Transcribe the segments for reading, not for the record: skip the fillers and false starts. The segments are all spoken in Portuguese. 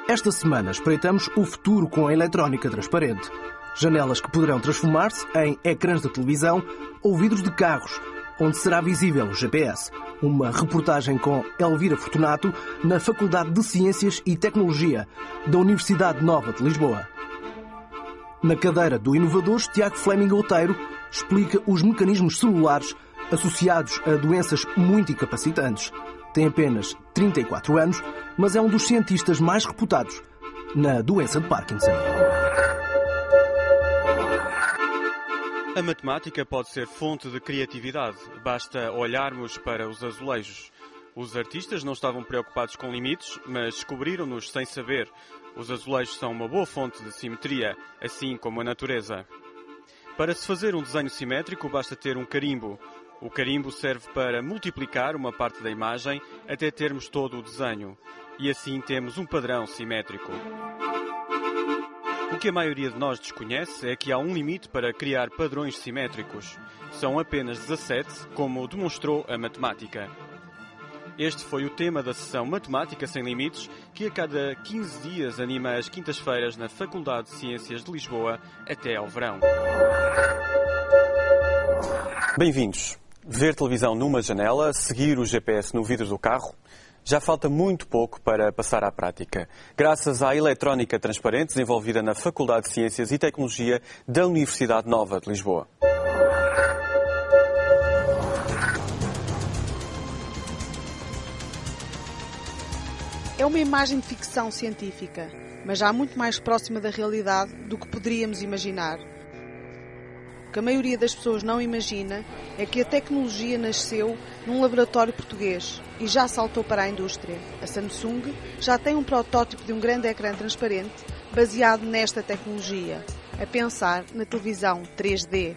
Esta semana espreitamos o futuro com a eletrónica transparente. Janelas que poderão transformar-se em ecrãs de televisão ou vidros de carros, onde será visível o GPS. Uma reportagem com Elvira Fortunato, na Faculdade de Ciências e Tecnologia da Universidade Nova de Lisboa. Na cadeira do Inovadores, Tiago Fleming Outeiro explica os mecanismos celulares associados a doenças muito incapacitantes. Tem apenas 34 anos, mas é um dos cientistas mais reputados na doença de Parkinson. A matemática pode ser fonte de criatividade. Basta olharmos para os azulejos. Os artistas não estavam preocupados com limites, mas descobriram-nos sem saber. Os azulejos são uma boa fonte de simetria, assim como a natureza. Para se fazer um desenho simétrico, basta ter um carimbo. O carimbo serve para multiplicar uma parte da imagem até termos todo o desenho. E assim temos um padrão simétrico. O que a maioria de nós desconhece é que há um limite para criar padrões simétricos. São apenas 17, como demonstrou a matemática. Este foi o tema da sessão Matemática Sem Limites, que a cada 15 dias anima as quintas-feiras na Faculdade de Ciências de Lisboa até ao verão. Bem-vindos. Ver televisão numa janela, seguir o GPS no vidro do carro, já falta muito pouco para passar à prática. Graças à eletrónica transparente desenvolvida na Faculdade de Ciências e Tecnologia da Universidade Nova de Lisboa. É uma imagem de ficção científica, mas já muito mais próxima da realidade do que poderíamos imaginar. O que a maioria das pessoas não imagina é que a tecnologia nasceu num laboratório português e já saltou para a indústria. A Samsung já tem um protótipo de um grande ecrã transparente baseado nesta tecnologia, a pensar na televisão 3D.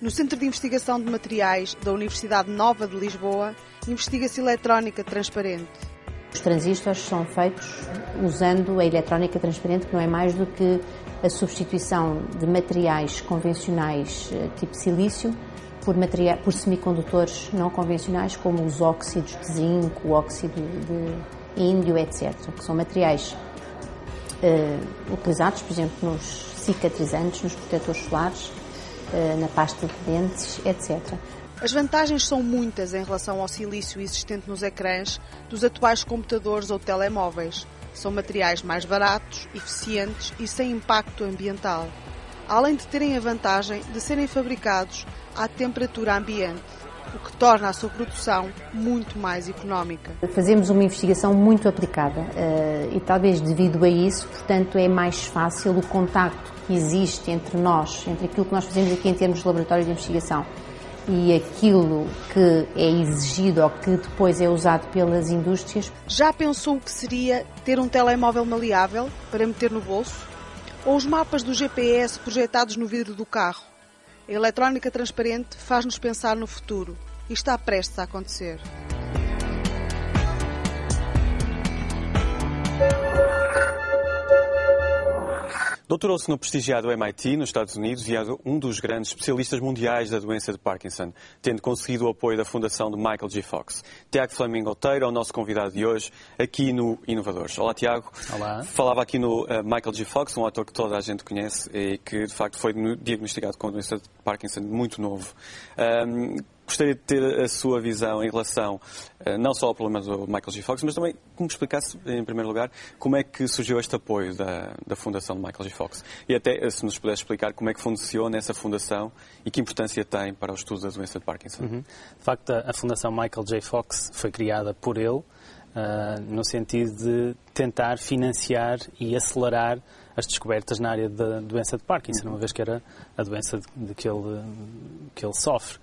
No Centro de Investigação de Materiais da Universidade Nova de Lisboa, investiga-se eletrónica transparente. Os transistores são feitos usando a eletrónica transparente, que não é mais do que a substituição de materiais convencionais tipo silício por semicondutores não convencionais, como os óxidos de zinco, o óxido de índio, etc., que são materiais utilizados, por exemplo, nos cicatrizantes, nos protetores solares, na pasta de dentes, etc. As vantagens são muitas em relação ao silício existente nos ecrãs dos atuais computadores ou telemóveis. São materiais mais baratos, eficientes e sem impacto ambiental, além de terem a vantagem de serem fabricados à temperatura ambiente, o que torna a sua produção muito mais económica. Fazemos uma investigação muito aplicada e talvez devido a isso, portanto, é mais fácil o contacto que existe entre nós, entre aquilo que nós fazemos aqui em termos de laboratório de investigação e aquilo que é exigido ou que depois é usado pelas indústrias. Já pensou o que seria ter um telemóvel maleável para meter no bolso? Ou os mapas do GPS projetados no vidro do carro? A eletrónica transparente faz-nos pensar no futuro e está prestes a acontecer. Doutorou-se no prestigiado MIT, nos Estados Unidos, e é um dos grandes especialistas mundiais da doença de Parkinson, tendo conseguido o apoio da fundação de Michael J. Fox. Tiago Fleming Outeiro é o nosso convidado de hoje, aqui no Inovadores. Olá, Tiago. Olá. Falava aqui no Michael J. Fox, um ator que toda a gente conhece e que, de facto, foi diagnosticado com a doença de Parkinson muito novo. Gostaria de ter a sua visão em relação não só ao problema do Michael J. Fox, mas também que me explicasse, em primeiro lugar, como é que surgiu este apoio da Fundação de Michael J. Fox. E até, se nos pudesse explicar como é que funciona essa fundação e que importância tem para o estudo da doença de Parkinson. De facto, a Fundação Michael J. Fox foi criada por ele no sentido de tentar financiar e acelerar as descobertas na área da doença de Parkinson, uma vez que era a doença que ele sofre.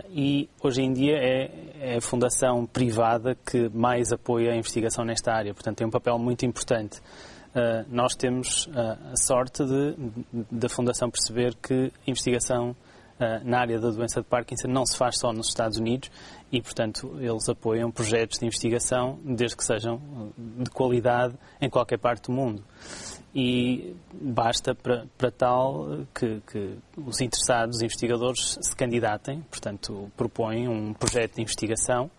E hoje em dia é a fundação privada que mais apoia a investigação nesta área, portanto tem um papel muito importante. Nós temos a sorte da Fundação perceber que a investigação na área da doença de Parkinson não se faz só nos Estados Unidos e, portanto, eles apoiam projetos de investigação desde que sejam de qualidade em qualquer parte do mundo. E basta para tal que os interessados, os investigadores, se candidatem, portanto, propõem um projeto de investigação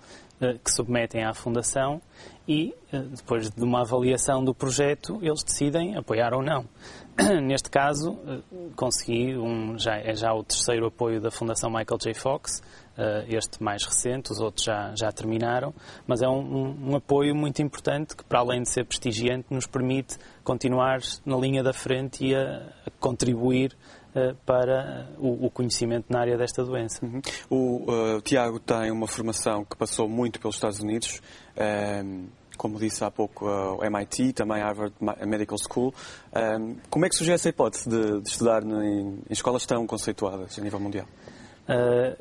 que submetem à Fundação e, depois de uma avaliação do projeto, eles decidem apoiar ou não. Neste caso, consegui, já o terceiro apoio da Fundação Michael J. Fox, este mais recente, os outros já terminaram, mas é um apoio muito importante que, para além de ser prestigiante, nos permite continuar na linha da frente e a contribuir para o conhecimento na área desta doença. Uhum. O Tiago tem uma formação que passou muito pelos Estados Unidos, como disse há pouco, o MIT, também a Harvard Medical School. Como é que surgiu essa hipótese de estudar em escolas tão conceituadas a nível mundial?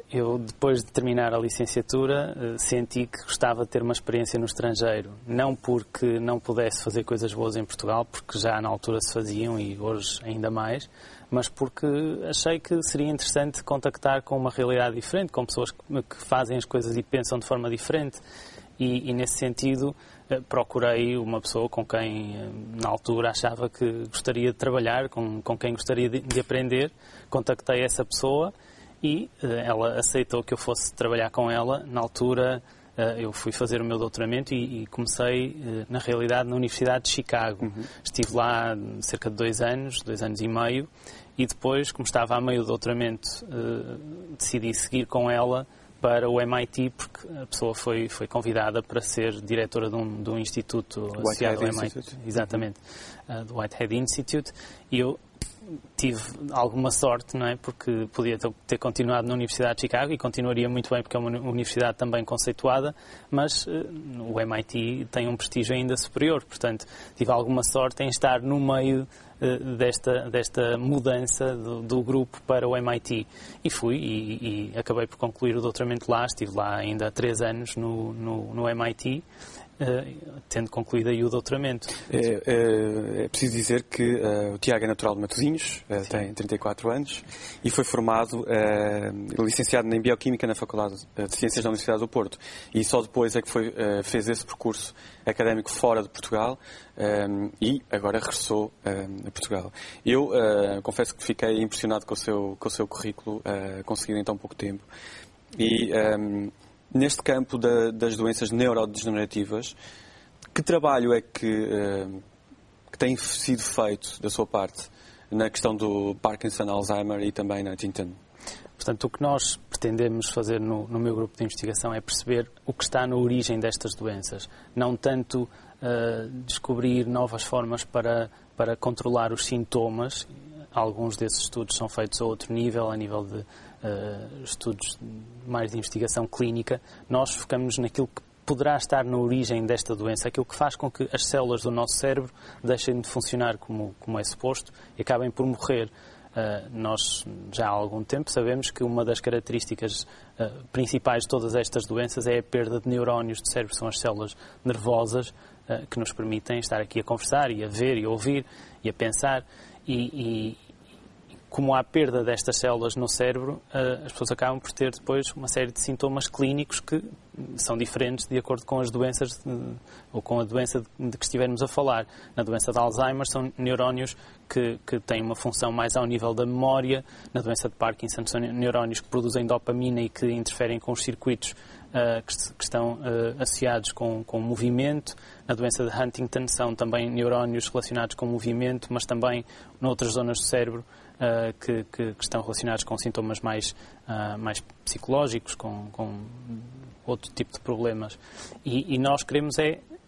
Eu, depois de terminar a licenciatura, senti que gostava de ter uma experiência no estrangeiro. Não porque não pudesse fazer coisas boas em Portugal, porque já na altura se faziam e hoje ainda mais, mas porque achei que seria interessante contactar com uma realidade diferente, com pessoas que fazem as coisas e pensam de forma diferente. E nesse sentido, procurei uma pessoa com quem, na altura, achava que gostaria de trabalhar, com quem gostaria de aprender. Contactei essa pessoa e ela aceitou que eu fosse trabalhar com ela. Na altura, eu fui fazer o meu doutoramento e comecei, na realidade, na Universidade de Chicago. Uhum. Estive lá cerca de 2 anos e meio, e depois, como estava a meio do doutoramento, decidi seguir com ela para o MIT, porque a pessoa foi convidada para ser diretora de um instituto associado ao MIT. Exatamente, do Whitehead Institute, e eu tive alguma sorte, não é? Porque podia ter continuado na Universidade de Chicago e continuaria muito bem porque é uma universidade também conceituada, mas o MIT tem um prestígio ainda superior, portanto tive alguma sorte em estar no meio desta mudança do grupo para o MIT. E fui e acabei por concluir o doutoramento lá, estive lá ainda há 3 anos no MIT, tendo concluído aí o doutoramento. É preciso dizer que o Tiago é natural de Matosinhos, tem 34 anos e foi formado, licenciado em Bioquímica na Faculdade de Ciências da Universidade do Porto. E só depois é que fez esse percurso académico fora de Portugal e agora regressou a Portugal. Eu confesso que fiquei impressionado com o seu currículo conseguido em tão pouco tempo. E neste campo das doenças neurodegenerativas, que trabalho é que tem sido feito da sua parte na questão do Parkinson, Alzheimer e também na Huntington? Portanto, o que nós pretendemos fazer no meu grupo de investigação é perceber o que está na origem destas doenças. Não tanto descobrir novas formas para controlar os sintomas. Alguns desses estudos são feitos a outro nível, a nível de estudos mais de investigação clínica. Nós focamos naquilo que poderá estar na origem desta doença, aquilo que faz com que as células do nosso cérebro deixem de funcionar como é suposto e acabem por morrer. Nós já há algum tempo sabemos que uma das características principais de todas estas doenças é a perda de neurónios do cérebro, são as células nervosas que nos permitem estar aqui a conversar e a ver e a ouvir e a pensar e como há perda destas células no cérebro, as pessoas acabam por ter depois uma série de sintomas clínicos que são diferentes de acordo com as doenças ou com a doença de que estivermos a falar. Na doença de Alzheimer são neurónios que têm uma função mais ao nível da memória. Na doença de Parkinson são neurónios que produzem dopamina e que interferem com os circuitos que estão associados com o movimento. Na doença de Huntington são também neurónios relacionados com o movimento, mas também noutras zonas do cérebro que estão relacionados com sintomas mais psicológicos, com outro tipo de problemas. E nós queremos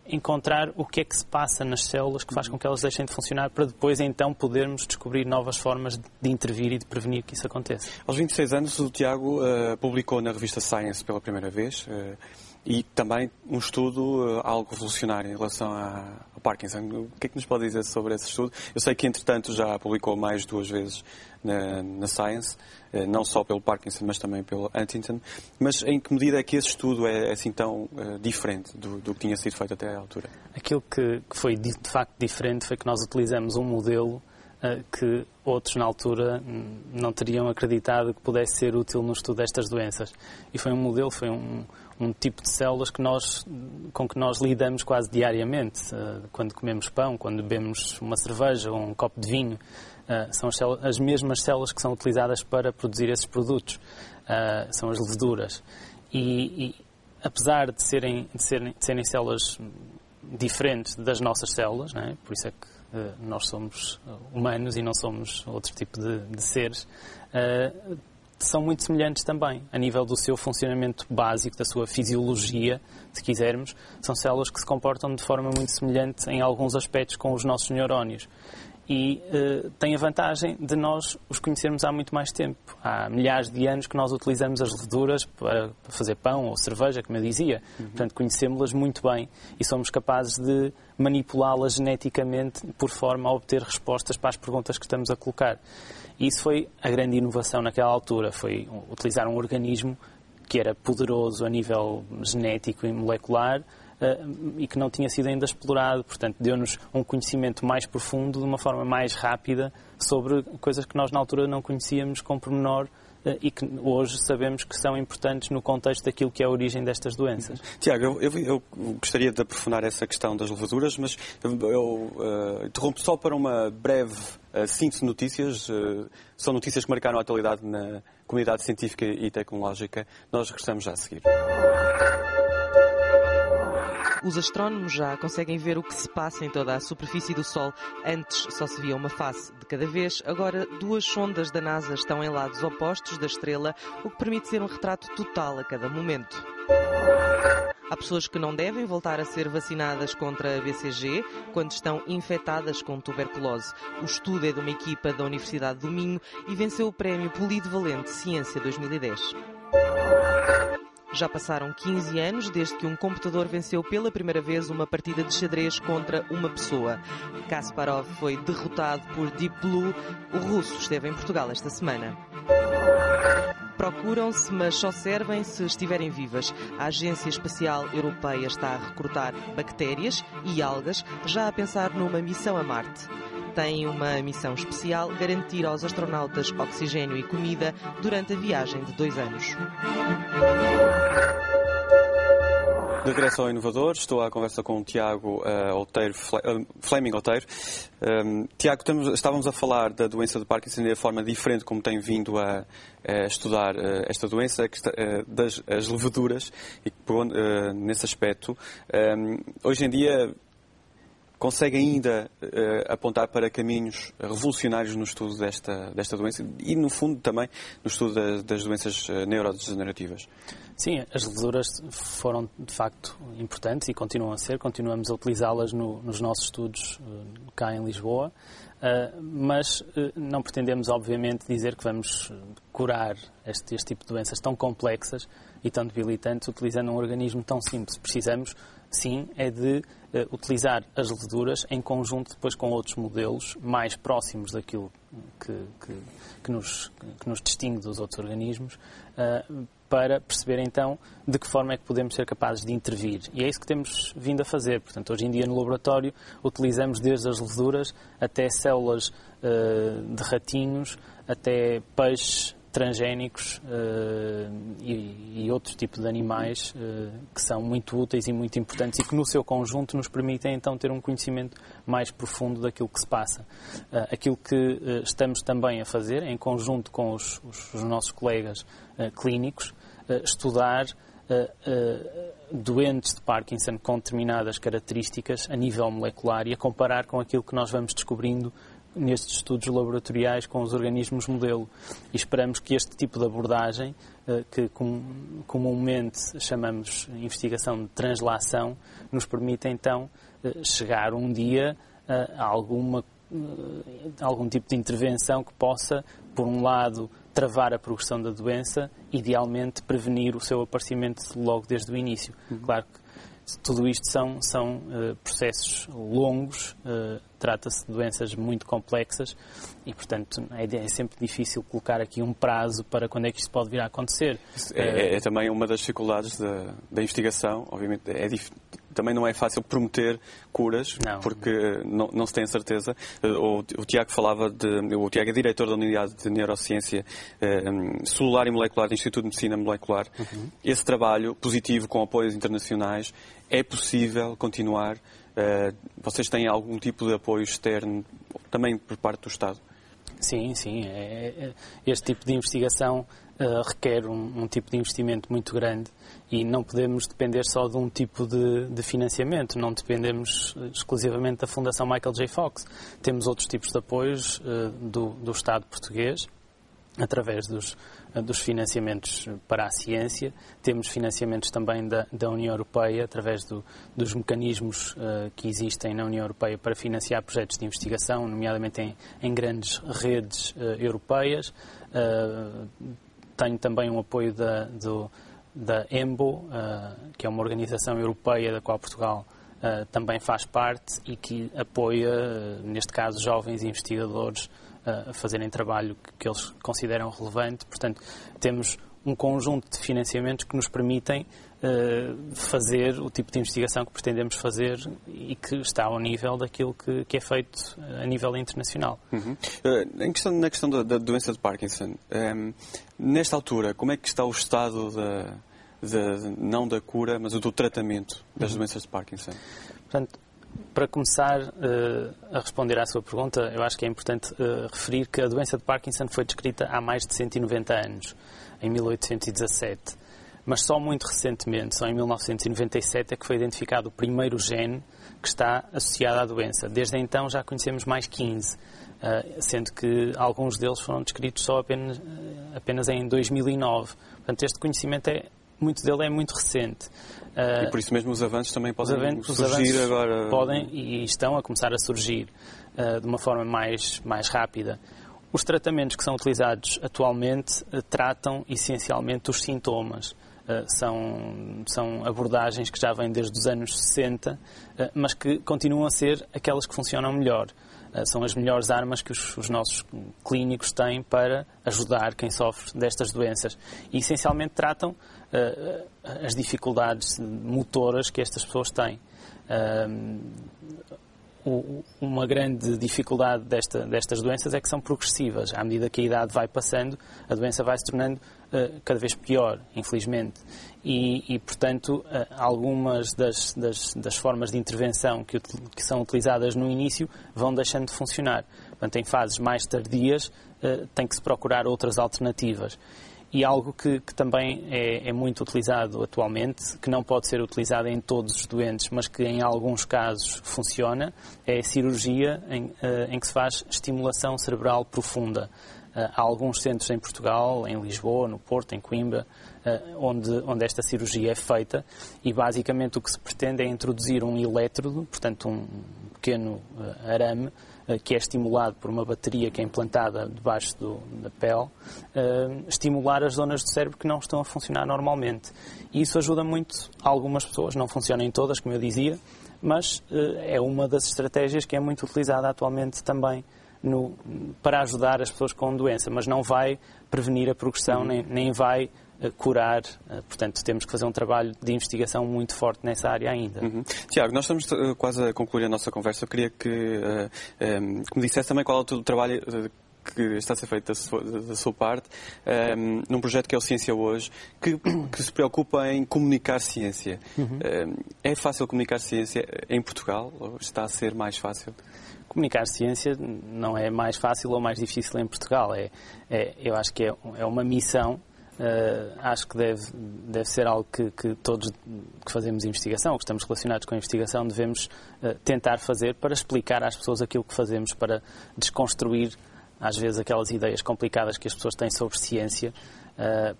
encontrar o que é que se passa nas células que faz com que elas deixem de funcionar para depois então podermos descobrir novas formas de intervir e de prevenir que isso aconteça. Aos 26 anos o Tiago publicou na revista Science pela primeira vez e também um estudo algo revolucionário em relação ao Parkinson. O que é que nos pode dizer sobre esse estudo? Eu sei que entretanto já publicou mais 2 vezes na Science, não só pelo Parkinson, mas também pelo Huntington. Mas em que medida é que esse estudo é assim tão diferente do que tinha sido feito até à altura? Aquilo que foi de facto diferente foi que nós utilizamos um modelo que outros na altura não teriam acreditado que pudesse ser útil no estudo destas doenças. E foi um modelo, foi um tipo de células com que nós lidamos quase diariamente. Quando comemos pão, quando bebemos uma cerveja ou um copo de vinho, são as mesmas células que são utilizadas para produzir esses produtos. São as leveduras. E apesar de serem células diferentes das nossas células, não é? Por isso é que nós somos humanos e não somos outro tipo de seres, são muito semelhantes também, a nível do seu funcionamento básico, da sua fisiologia, se quisermos. São células que se comportam de forma muito semelhante em alguns aspectos com os nossos neurónios. E tem a vantagem de nós os conhecermos há muito mais tempo. Há milhares de anos que nós utilizamos as leveduras para fazer pão ou cerveja, como eu dizia. Portanto, conhecemos-las muito bem e somos capazes de manipulá-las geneticamente por forma a obter respostas para as perguntas que estamos a colocar. E isso foi a grande inovação naquela altura, foi utilizar um organismo que era poderoso a nível genético e molecular, e que não tinha sido ainda explorado. Portanto, deu-nos um conhecimento mais profundo, de uma forma mais rápida, sobre coisas que nós na altura não conhecíamos com pormenor e que hoje sabemos que são importantes no contexto daquilo que é a origem destas doenças. Tiago, eu gostaria de aprofundar essa questão das leveduras, mas eu interrompo só para uma breve síntese de notícias. São notícias que marcaram a atualidade na comunidade científica e tecnológica. Nós regressamos já a seguir. Os astrónomos já conseguem ver o que se passa em toda a superfície do Sol. Antes só se via uma face de cada vez, agora 2 sondas da NASA estão em lados opostos da estrela, o que permite ser um retrato total a cada momento. Há pessoas que não devem voltar a ser vacinadas contra a BCG quando estão infectadas com tuberculose. O estudo é de uma equipa da Universidade do Minho e venceu o prémio Polivalente Ciência 2010. Já passaram 15 anos desde que um computador venceu pela primeira vez uma partida de xadrez contra uma pessoa. Kasparov foi derrotado por Deep Blue. O russo esteve em Portugal esta semana. Procuram-se, mas só servem se estiverem vivas. A Agência Espacial Europeia está a recrutar bactérias e algas, já a pensar numa missão a Marte. Tem uma missão especial: garantir aos astronautas oxigênio e comida durante a viagem de 2 anos. De regresso ao Inovador, estou à conversa com o Tiago Fleming Outeiro. Tiago, estávamos a falar da doença de Parkinson e a forma diferente como tem vindo a estudar esta doença, as leveduras, e nesse aspecto, hoje em dia consegue ainda apontar para caminhos revolucionários no estudo desta doença e, no fundo, também no estudo das doenças neurodegenerativas. Sim, as leveduras foram, de facto, importantes e continuam a ser. Continuamos a utilizá-las nos nossos estudos cá em Lisboa, mas não pretendemos, obviamente, dizer que vamos curar este tipo de doenças tão complexas e tão debilitantes utilizando um organismo tão simples. Precisamos, sim, é de utilizar as leveduras em conjunto depois com outros modelos mais próximos daquilo que nos distingue dos outros organismos, para perceber então de que forma é que podemos ser capazes de intervir. E é isso que temos vindo a fazer. Portanto, hoje em dia no laboratório utilizamos desde as leveduras até células de ratinhos, até peixes transgénicos e outros tipos de animais que são muito úteis e muito importantes e que no seu conjunto nos permitem então ter um conhecimento mais profundo daquilo que se passa. Aquilo que estamos também a fazer, em conjunto com os nossos colegas clínicos, estudar doentes de Parkinson com determinadas características a nível molecular e a comparar com aquilo que nós vamos descobrindo nestes estudos laboratoriais com os organismos modelo. E esperamos que este tipo de abordagem, que comumente chamamos investigação de translação, nos permita então chegar um dia a algum tipo de intervenção que possa, por um lado, travar a progressão da doença, idealmente prevenir o seu aparecimento logo desde o início. Claro que tudo isto são processos longos, trata-se de doenças muito complexas e, portanto, é sempre difícil colocar aqui um prazo para quando é que isto pode vir a acontecer. É também uma das dificuldades da investigação. Obviamente, também não é fácil prometer curas, porque não se tem a certeza. O Tiago o Tiago é diretor da Unidade de Neurociência Celular e Molecular do Instituto de Medicina Molecular. Esse trabalho positivo com apoios internacionais, é possível continuar? Vocês têm algum tipo de apoio externo, também por parte do Estado? Sim. Este tipo de investigação requer um tipo de investimento muito grande e não podemos depender só de um tipo de financiamento. Não dependemos exclusivamente da Fundação Michael J. Fox. Temos outros tipos de apoios do Estado português, através dos financiamentos para a ciência. Temos financiamentos também da União Europeia, através dos mecanismos que existem na União Europeia para financiar projetos de investigação, nomeadamente em grandes redes europeias. Tenho também um apoio da EMBO, que é uma organização europeia da qual Portugal também faz parte e que apoia, neste caso, jovens investigadores a fazerem trabalho que eles consideram relevante. Portanto, temos um conjunto de financiamentos que nos permitem fazer o tipo de investigação que pretendemos fazer e que está ao nível daquilo que é feito a nível internacional. Na questão da doença de Parkinson, nesta altura, como é que está o estado não da cura, mas do tratamento das doenças de Parkinson? Portanto, para começar a responder à sua pergunta, eu acho que é importante referir que a doença de Parkinson foi descrita há mais de 190 anos, em 1817. Mas só muito recentemente, só em 1997, é que foi identificado o primeiro gene que está associado à doença. Desde então já conhecemos mais 15, sendo que alguns deles foram descritos só apenas em 2009. Portanto, este conhecimento muito dele é muito recente. E por isso mesmo os avanços também podem surgir agora. Podem e estão a começar a surgir de uma forma mais rápida. Os tratamentos que são utilizados atualmente tratam essencialmente os sintomas. São abordagens que já vêm desde os anos 60, mas que continuam a ser aquelas que funcionam melhor. São as melhores armas que os nossos clínicos têm para ajudar quem sofre destas doenças. E essencialmente tratam as dificuldades motoras que estas pessoas têm. Uma grande dificuldade destas doenças é que são progressivas. À medida que a idade vai passando, a doença vai se tornando cada vez pior, infelizmente. E portanto, algumas das formas de intervenção que são utilizadas no início vão deixando de funcionar. Portanto, em fases mais tardias, tem que se procurar outras alternativas. E algo que também é muito utilizado atualmente, que não pode ser utilizado em todos os doentes, mas que em alguns casos funciona, é a cirurgia em que se faz estimulação cerebral profunda. Há alguns centros em Portugal, em Lisboa, no Porto, em Coimbra, onde esta cirurgia é feita e basicamente o que se pretende é introduzir um elétrodo, portanto um pequeno arame, que é estimulado por uma bateria que é implantada debaixo da pele, estimular as zonas do cérebro que não estão a funcionar normalmente. E isso ajuda muito algumas pessoas, não funciona em todas, como eu dizia, mas é uma das estratégias que é muito utilizada atualmente também para ajudar as pessoas com doença, mas não vai prevenir a progressão, nem vai curar. Portanto, temos que fazer um trabalho de investigação muito forte nessa área ainda. Tiago, nós estamos quase a concluir a nossa conversa. Eu queria que me dissesse também qual é o teu trabalho que está a ser feito da sua parte, num projeto que é o Ciência Hoje, que se preocupa em comunicar ciência. É fácil comunicar ciência em Portugal? Ou está a ser mais fácil? Comunicar ciência não é mais fácil ou mais difícil em Portugal. Eu acho que é uma missão. Acho que deve ser algo que todos que fazemos investigação, que estamos relacionados com a investigação, devemos tentar fazer para explicar às pessoas aquilo que fazemos, para desconstruir às vezes aquelas ideias complicadas que as pessoas têm sobre ciência,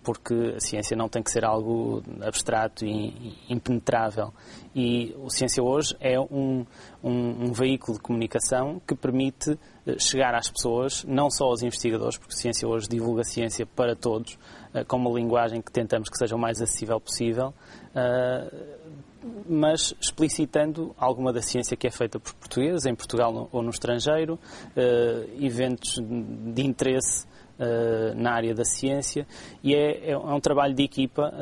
porque a ciência não tem que ser algo abstrato e impenetrável. E o Ciência Hoje é um veículo de comunicação que permite chegar às pessoas, não só aos investigadores, porque Ciência Hoje divulga ciência para todos, com uma linguagem que tentamos que seja o mais acessível possível, mas explicitando alguma da ciência que é feita por portugueses, em Portugal ou no estrangeiro, eventos de interesse na área da ciência, e é um trabalho de equipa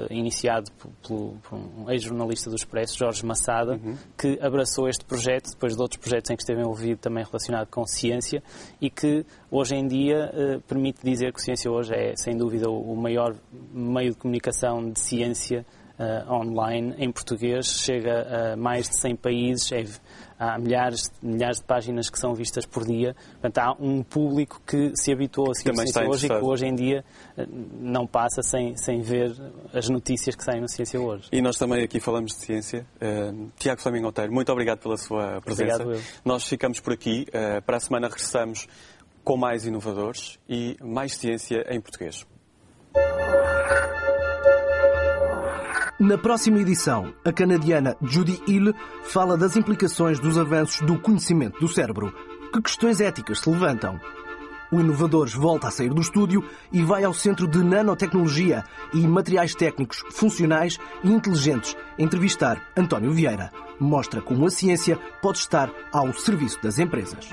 iniciado por um ex-jornalista do Expresso, Jorge Massada, que abraçou este projeto, depois de outros projetos em que esteve envolvido também relacionado com ciência, e que hoje em dia permite dizer que a ciência hoje é, sem dúvida, o maior meio de comunicação de ciência online em português. Chega a mais de 100 países, há milhares de páginas que são vistas por dia. Portanto, há um público que se habituou a seguir a ciência hoje e que hoje em dia não passa sem ver as notícias que saem na Ciência Hoje. E nós também aqui falamos de ciência. Tiago Flaming Monteiro, muito obrigado pela sua presença. Obrigado, nós ficamos por aqui. Para a semana regressamos com mais inovadores e mais ciência em português. Na próxima edição, a canadiana Judy Hill fala das implicações dos avanços do conhecimento do cérebro. Que questões éticas se levantam? O Inovadores volta a sair do estúdio e vai ao Centro de Nanotecnologia e Materiais Técnicos Funcionais e Inteligentes entrevistar António Vieira. Mostra como a ciência pode estar ao serviço das empresas.